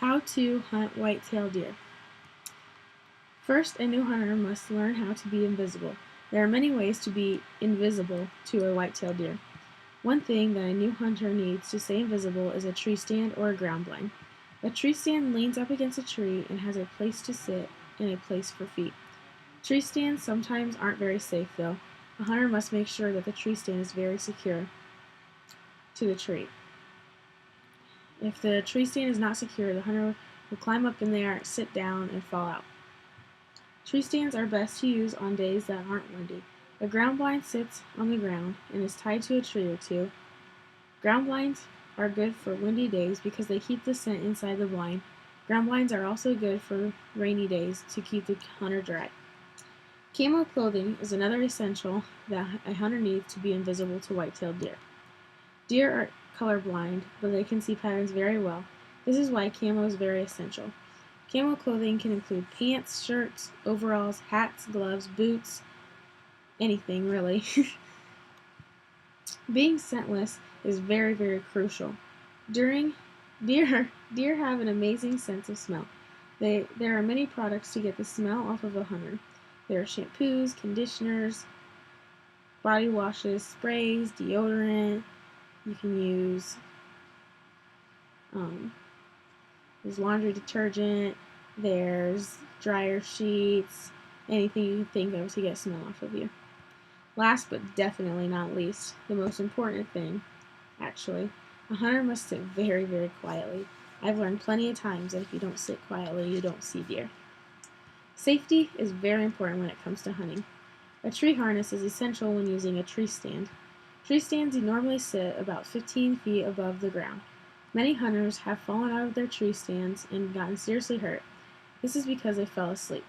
How to hunt white-tailed deer. First, a new hunter must learn how to be invisible. There are many ways to be invisible to a white-tailed deer. One thing that a new hunter needs to stay invisible is a tree stand or a ground blind. A tree stand leans up against a tree and has a place to sit and a place for feet. Tree stands sometimes aren't very safe though. A hunter must make sure that the tree stand is very secure to the tree. If the tree stand is not secure, the hunter will climb up in there, sit down, and fall out. Tree stands are best to use on days that aren't windy. A ground blind sits on the ground and is tied to a tree or two. Ground blinds are good for windy days because they keep the scent inside the blind. Ground blinds are also good for rainy days to keep the hunter dry. Camo clothing is another essential that a hunter needs to be invisible to white-tailed deer. Deer are colorblind, but they can see patterns very well. This is why camo is very essential. Camo clothing can include pants, shirts, overalls, hats, gloves, boots, anything really. Being scentless is very, very crucial. Deer have an amazing sense of smell. There are many products to get the smell off of a hunter. There are shampoos, conditioners, body washes, sprays, deodorant. You can use there's laundry detergent, there's dryer sheets, anything you can think of to get smell off of you. Last but definitely not least, the most important thing, actually, a hunter must sit very, very quietly. I've learned plenty of times that if you don't sit quietly, you don't see deer. Safety is very important when it comes to hunting. A tree harness is essential when using a tree stand. Tree stands normally sit about 15 feet above the ground. Many hunters have fallen out of their tree stands and gotten seriously hurt. This is because they fell asleep.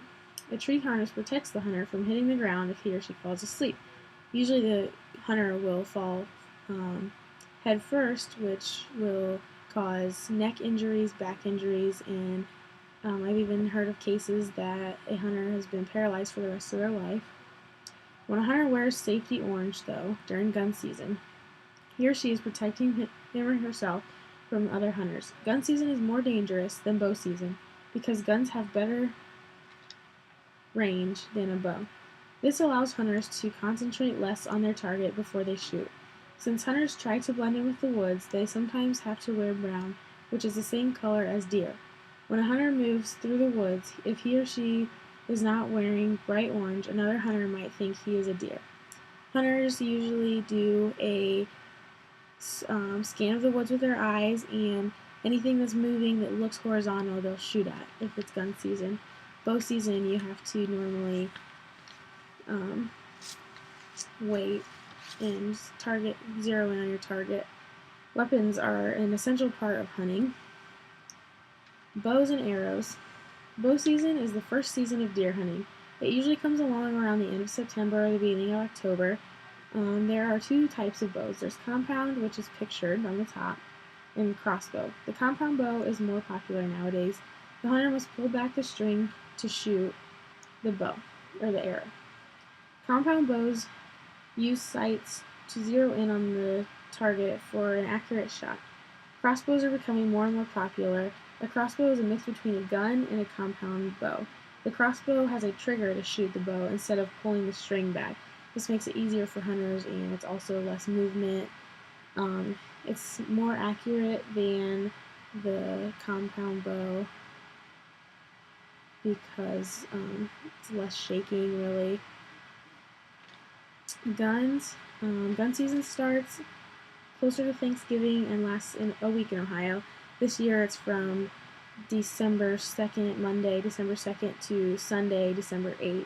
A tree harness protects the hunter from hitting the ground if he or she falls asleep. Usually the hunter will fall head first, which will cause neck injuries, back injuries, and I've even heard of cases that a hunter has been paralyzed for the rest of their life. When a hunter wears safety orange, though, during gun season, he or she is protecting him or herself from other hunters. Gun season is more dangerous than bow season because guns have better range than a bow. This allows hunters to concentrate less on their target before they shoot. Since hunters try to blend in with the woods, they sometimes have to wear brown, which is the same color as deer. When a hunter moves through the woods, if he or she is not wearing bright orange, another hunter might think he is a deer. Hunters usually do a scan of the woods with their eyes, and anything that's moving that looks horizontal they'll shoot at if it's gun season. Bow season you have to normally wait and zero in on your target. Weapons are an essential part of hunting. Bows and arrows. Bow season is the first season of deer hunting. It usually comes along around the end of September or the beginning of October. There are two types of bows. There's compound, which is pictured on the top, and crossbow. The compound bow is more popular nowadays. The hunter must pull back the string to shoot the bow, or the arrow. Compound bows use sights to zero in on the target for an accurate shot. Crossbows are becoming more and more popular. A crossbow is a mix between a gun and a compound bow. The crossbow has a trigger to shoot the bow instead of pulling the string back. This makes it easier for hunters, and it's also less movement. It's more accurate than the compound bow because it's less shaking, really. Guns. Gun season starts closer to Thanksgiving and lasts a week in Ohio. This year it's from December 2nd, Monday, December 2nd to Sunday, December 8th.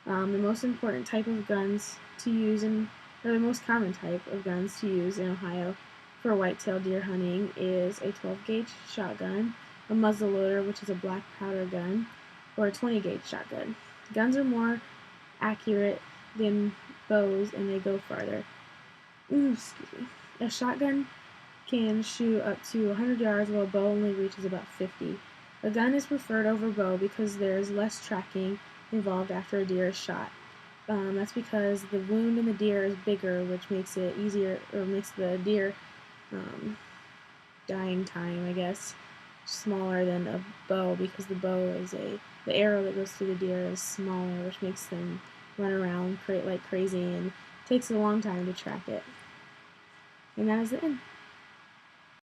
The most important type of guns to use or the most common type of guns to use in Ohio for white-tailed deer hunting is a 12-gauge shotgun, a muzzleloader, which is a black powder gun, or a 20-gauge shotgun. Guns are more accurate than bows and they go farther. A shotgun can shoot up to 100 yards while a bow only reaches about 50. A gun is preferred over bow because there is less tracking involved after a deer is shot. That's because the wound in the deer is bigger, which makes it easier, or makes the deer dying time, I guess, smaller than a bow, because the arrow that goes through the deer is smaller, which makes them run around like crazy, and takes a long time to track it. And that is the end.